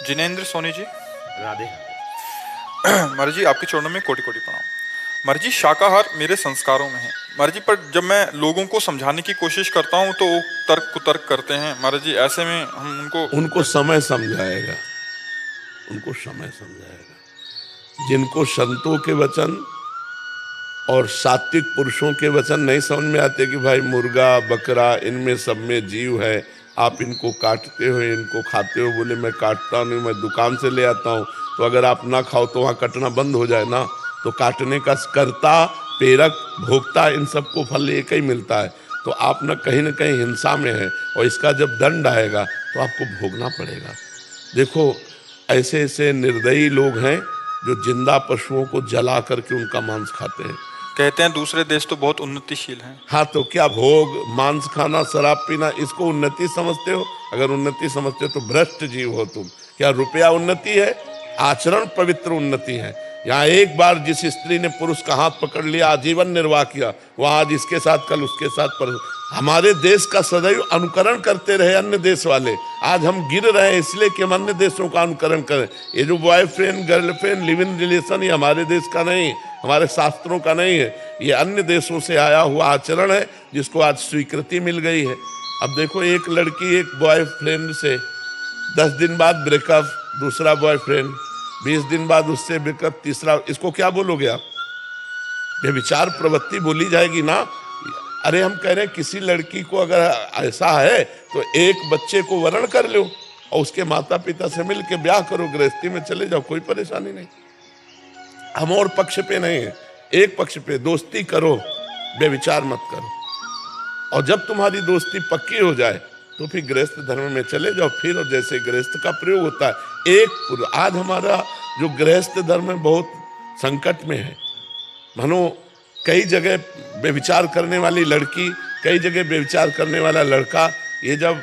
जिनेंद्र सोनी जी। राधे। महाराज जी आपके चरणों में कोटि कोटि प्रणाम। महाराज जी शाकाहार मेरे संस्कारों में है महाराज जी, पर जब मैं लोगों को समझाने की कोशिश करता हूँ तो वो तर्क कुतर्क करते हैं महाराज जी। ऐसे में हम उनको समय समझाएगा, उनको समय समझाएगा। जिनको संतों के वचन और सात्विक पुरुषों के वचन नहीं समझ में आते कि भाई मुर्गा बकरा इनमें सब में जीव है, आप इनको काटते हो इनको खाते हो, बोले मैं काटता नहीं, मैं दुकान से ले आता हूँ। तो अगर आप ना खाओ तो वहाँ कटना बंद हो जाए ना। तो काटने का कर्ता प्रेरक भोक्ता इन सबको फल एक ही मिलता है। तो आप न कहीं हिंसा में है और इसका जब दंड आएगा तो आपको भोगना पड़ेगा। देखो ऐसे ऐसे निर्दयी लोग हैं जो जिंदा पशुओं को जला करके उनका मांस खाते हैं। कहते हैं दूसरे देश तो बहुत उन्नतिशील हैं। हाँ तो क्या भोग मांस खाना शराब पीना इसको उन्नति समझते हो? अगर उन्नति समझते हो तो भ्रष्ट जीव हो तुम। क्या रुपया उन्नति है? आचरण पवित्र उन्नति है। यहाँ एक बार जिस स्त्री ने पुरुष का हाथ पकड़ लिया आजीवन निर्वाह किया, वह आज इसके साथ कल उसके साथ पर। हमारे देश का सदैव अनुकरण करते रहे अन्य देश वाले। आज हम गिर रहे हैं इसलिए कि हम अन्य देशों का अनुकरण करें। ये जो boyfriend girlfriend live in relation ये हमारे देश का नहीं, हमारे शास्त्रों का नहीं है, ये अन्य देशों से आया हुआ आचरण है जिसको आज स्वीकृति मिल गई है। अब देखो एक लड़की एक बॉयफ्रेंड से 10 दिन बाद ब्रेकअप, दूसरा बॉयफ्रेंड 20 दिन बाद उससे ब्रेकअप, तीसरा, इसको क्या बोलोगे आप? व्यभिचार प्रवृत्ति बोली जाएगी ना। अरे हम कह रहे हैं किसी लड़की को अगर ऐसा है तो एक बच्चे को वरण कर लो और उसके माता पिता से मिल के ब्याह करो, गृहस्थी में चले जाओ, कोई परेशानी नहीं। हम और पक्ष पे नहीं है, एक पक्ष पे दोस्ती करो, व्यभिचार मत करो। और जब तुम्हारी दोस्ती पक्की हो जाए तो फिर गृहस्थ धर्म में चले जाओ। फिर और जैसे गृहस्थ का प्रयोग होता है एक, आज हमारा जो गृहस्थ धर्म है बहुत संकट में है। मानो कई जगह व्यभिचार करने वाली लड़की, कई जगह व्यभिचार करने वाला लड़का, ये जब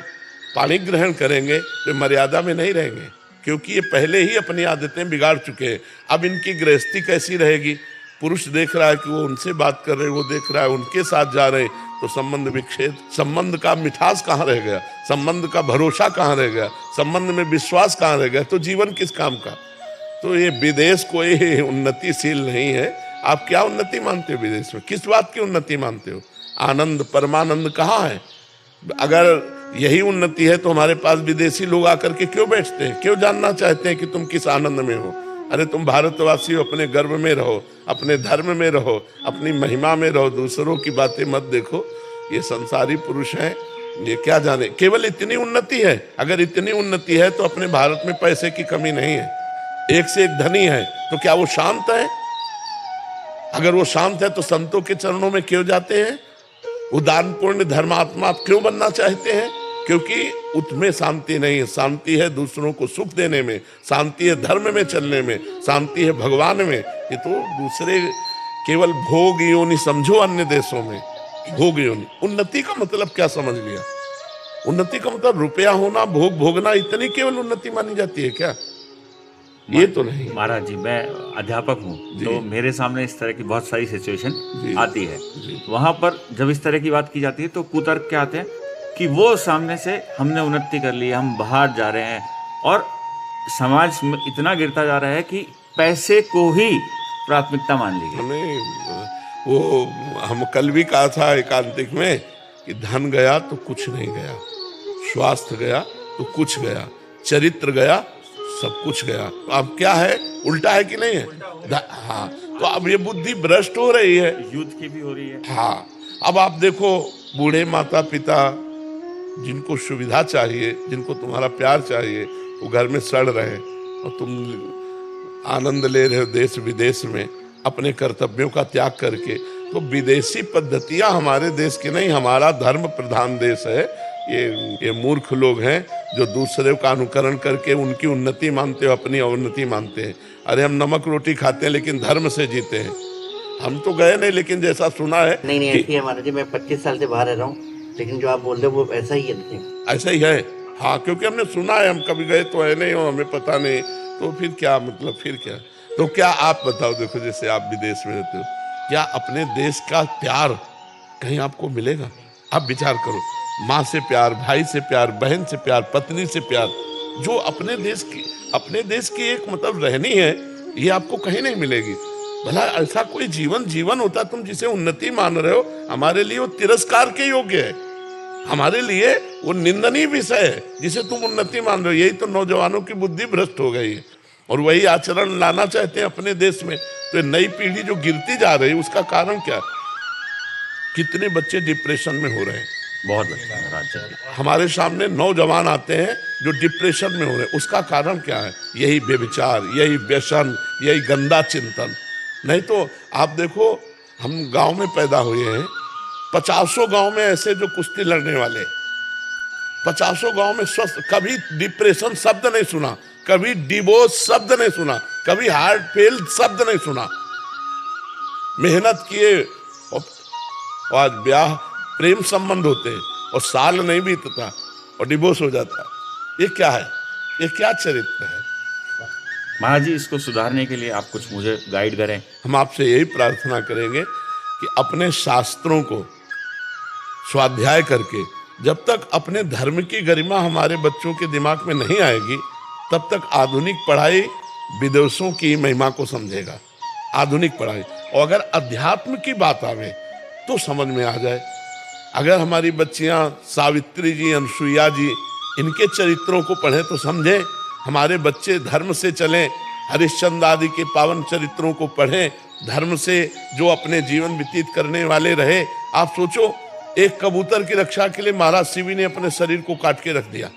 पाणी ग्रहण करेंगे तो मर्यादा में नहीं रहेंगे, क्योंकि ये पहले ही अपनी आदतें बिगाड़ चुके हैं। अब इनकी गृहस्थी कैसी रहेगी? पुरुष देख रहा है कि वो उनसे बात कर रहे हैं, वो देख रहा है उनके साथ जा रहे हैं, तो संबंध विच्छेद। संबंध का मिठास कहाँ रह गया? संबंध का भरोसा कहाँ रह गया? संबंध में विश्वास कहाँ रह गया? तो जीवन किस काम का? तो ये विदेश कोई उन्नतिशील नहीं है। आप क्या उन्नति मानते हो विदेश में? किस बात की उन्नति मानते हो? आनंद परमानंद कहाँ है? अगर यही उन्नति है तो हमारे पास विदेशी लोग आकर के क्यों बैठते हैं? क्यों जानना चाहते हैं कि तुम किस आनंद में हो? अरे तुम भारतवासी हो, अपने गर्व में रहो, अपने धर्म में रहो, अपनी महिमा में रहो, दूसरों की बातें मत देखो। ये संसारी पुरुष हैं, ये क्या जाने। केवल इतनी उन्नति है, अगर इतनी उन्नति है तो अपने भारत में पैसे की कमी नहीं है, एक से एक धनी है। तो क्या वो शांत है? अगर वो शांत है तो संतों के चरणों में क्यों जाते हैं? उदार पूर्ण धर्मात्मा आप क्यों बनना चाहते हैं? क्योंकि उसमें शांति नहीं है। शांति है दूसरों को सुख देने में, शांति है धर्म में चलने में, शांति है भगवान में। ये तो दूसरे केवल भोग योनि समझो अन्य देशों में, भोग योनि। उन्नति का मतलब क्या समझ लिया? उन्नति का मतलब रुपया होना, भोग भोगना, इतनी केवल उन्नति मानी जाती है क्या? ये तो नहीं। महाराज जी मैं अध्यापक हूँ, तो मेरे सामने इस तरह की बहुत सारी सिचुएशन आती है। वहाँ पर जब इस तरह की बात की जाती है तो कुतर्क क्या आते हैं कि वो सामने से हमने उन्नति कर ली, हम बाहर जा रहे हैं, और समाज में इतना गिरता जा रहा है कि पैसे को ही प्राथमिकता मान ली गई। नहीं, वो हम कल भी कहा था एकांतिक में कि धन गया तो कुछ नहीं गया, स्वास्थ्य गया तो कुछ गया, चरित्र गया सब कुछ गया। अब क्या है? उल्टा है कि नहीं है? हाँ, तो अब ये बुद्धि भ्रष्ट हो रही है, यूथ की भी हो रही है। हाँ, अब आप देखो बूढ़े माता पिता जिनको सुविधा चाहिए, जिनको तुम्हारा प्यार चाहिए, वो घर में सड़ रहे और तुम आनंद ले रहे हो देश विदेश में अपने कर्तव्यों का त्याग करके। तो विदेशी पद्धतियां हमारे देश की नहीं, हमारा धर्म प्रधान देश है। ये मूर्ख लोग हैं जो दूसरे का अनुकरण करके उनकी उन्नति मानते हो, अपनी अवनति मानते हैं। अरे हम नमक रोटी खाते हैं लेकिन धर्म से जीते हैं। हम तो गए नहीं, लेकिन जैसा सुना है नहीं ऐसी है महाराज जी। मैं 25 साल से बाहर रह रहा हूँ, लेकिन जो आप बोल रहे हो वो ऐसा ही है। ऐसा ही है, हाँ, क्योंकि हमने सुना है, हम कभी गए तो है नहीं हो, हमें पता नहीं। तो फिर क्या मतलब, फिर क्या? तो क्या आप बताओ, देखो जैसे आप विदेश में रहते हो, क्या अपने देश का प्यार कहीं आपको मिलेगा? आप विचार करो, माँ से प्यार, भाई से प्यार, बहन से प्यार, पत्नी से प्यार, जो अपने देश की एक मतलब रहनी है, ये आपको कहीं नहीं मिलेगी। भला ऐसा कोई जीवन होता तुम जिसे उन्नति मान रहे हो, हमारे लिए वो तिरस्कार के योग्य है, हमारे लिए वो निंदनीय विषय है जिसे तुम उन्नति मान रहे हो। यही तो नौजवानों की बुद्धि भ्रष्ट हो गई है और वही आचरण लाना चाहते हैं अपने देश में। तो नई पीढ़ी जो गिरती जा रही है, उसका कारण क्या? कितने बच्चे डिप्रेशन में हो रहे हैं। बहुत अच्छा महाराज जी। हमारे सामने नौजवान आते हैं जो डिप्रेशन में हो रहे हैं, उसका कारण क्या है? यही व्यभिचार, यही व्यसन, यही गंदा चिंतन। नहीं तो आप देखो, हम गांव में पैदा हुए हैं, 50 गांव में ऐसे जो कुश्ती लड़ने वाले, 50 गांव में स्वस्थ, कभी डिप्रेशन शब्द नहीं सुना, कभी डिवोर्स शब्द नहीं सुना, कभी हार्ट फेल शब्द नहीं सुना। मेहनत किए और आज ब्याह प्रेम संबंध होते और साल नहीं बीतता और डिवोर्स हो जाता। ये क्या है? ये क्या चरित्र है? महाराज जी, इसको सुधारने के लिए आप कुछ मुझे गाइड करें। हम आपसे यही प्रार्थना करेंगे कि अपने शास्त्रों को स्वाध्याय करके, जब तक अपने धर्म की गरिमा हमारे बच्चों के दिमाग में नहीं आएगी, तब तक आधुनिक पढ़ाई विदेशों की महिमा को समझेगा। आधुनिक पढ़ाई, और अगर अध्यात्म की बात आवे तो समझ में आ जाए। अगर हमारी बच्चियां सावित्री जी, अनसुईया जी, इनके चरित्रों को पढ़ें तो समझें। हमारे बच्चे धर्म से चलें, हरिश्चंद्र आदि के पावन चरित्रों को पढ़ें, धर्म से जो अपने जीवन व्यतीत करने वाले रहे। आप सोचो, एक कबूतर की रक्षा के लिए महाराज शिवी ने अपने शरीर को काट के रख दिया,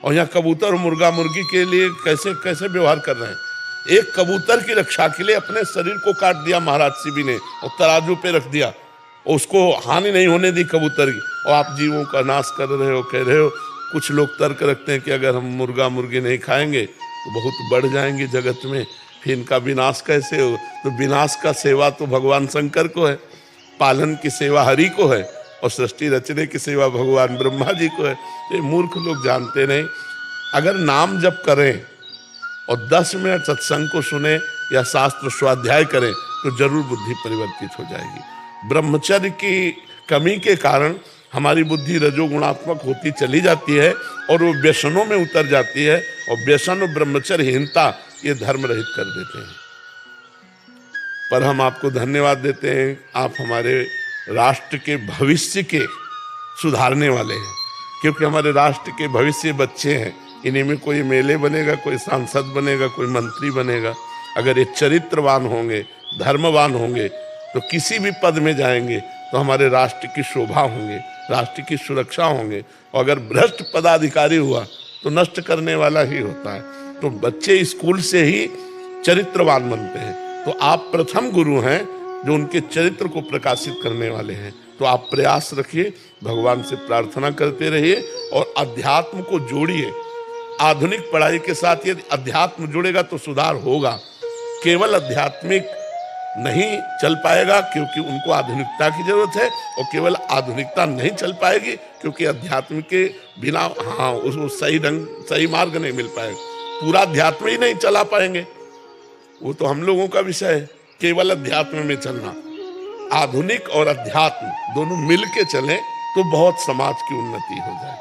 और यहाँ कबूतर और मुर्गा मुर्गी के लिए कैसे कैसे व्यवहार कर रहे हैं। एक कबूतर की रक्षा के लिए अपने शरीर को काट दिया महाराज शिवी ने और तराजू पे रख दिया, और उसको हानि नहीं होने दी कबूतर की। और आप जीवों का नाश कर रहे हो, कह रहे हो। कुछ लोग तर्क रखते हैं कि अगर हम मुर्गा मुर्गी नहीं खाएंगे तो बहुत बढ़ जाएंगे जगत में, फिर इनका विनाश कैसे हो? तो विनाश का सेवा तो भगवान शंकर को है, पालन की सेवा हरि को है, और सृष्टि रचने की सेवा भगवान ब्रह्मा जी को है। ये मूर्ख लोग जानते नहीं। अगर नाम जप करें और 10 मिनट सत्संग को सुने या शास्त्र स्वाध्याय करें तो जरूर बुद्धि परिवर्तित हो जाएगी। ब्रह्मचर्य की कमी के कारण हमारी बुद्धि रजोगुणात्मक होती चली जाती है और वो व्यसनों में उतर जाती है, और व्यसन और ब्रह्मचर्यहीनता ये धर्म रहित कर देते हैं। पर हम आपको धन्यवाद देते हैं, आप हमारे राष्ट्र के भविष्य के सुधारने वाले हैं, क्योंकि हमारे राष्ट्र के भविष्य बच्चे हैं। इन्हीं में कोई मेले बनेगा, कोई सांसद बनेगा, कोई मंत्री बनेगा। अगर ये चरित्रवान होंगे, धर्मवान होंगे, तो किसी भी पद में जाएंगे तो हमारे राष्ट्र की शोभा होंगे, राष्ट्र की सुरक्षा होंगे। और अगर भ्रष्ट पदाधिकारी हुआ तो नष्ट करने वाला ही होता है। तो बच्चे स्कूल से ही चरित्रवान बनते हैं। तो आप प्रथम गुरु हैं जो उनके चरित्र को प्रकाशित करने वाले हैं। तो आप प्रयास रखिए, भगवान से प्रार्थना करते रहिए और अध्यात्म को जोड़िए। आधुनिक पढ़ाई के साथ यदि अध्यात्म जुड़ेगा तो सुधार होगा। केवल आध्यात्मिक नहीं चल पाएगा क्योंकि उनको आधुनिकता की जरूरत है, और केवल आधुनिकता नहीं चल पाएगी क्योंकि अध्यात्म के बिना उसको सही मार्ग नहीं मिल पाएगा। पूरा अध्यात्म ही नहीं चला पाएंगे, वो तो हम लोगों का विषय है। केवल अध्यात्म में चलना, आधुनिक और अध्यात्म दोनों मिल के चलें तो बहुत समाज की उन्नति हो जाए।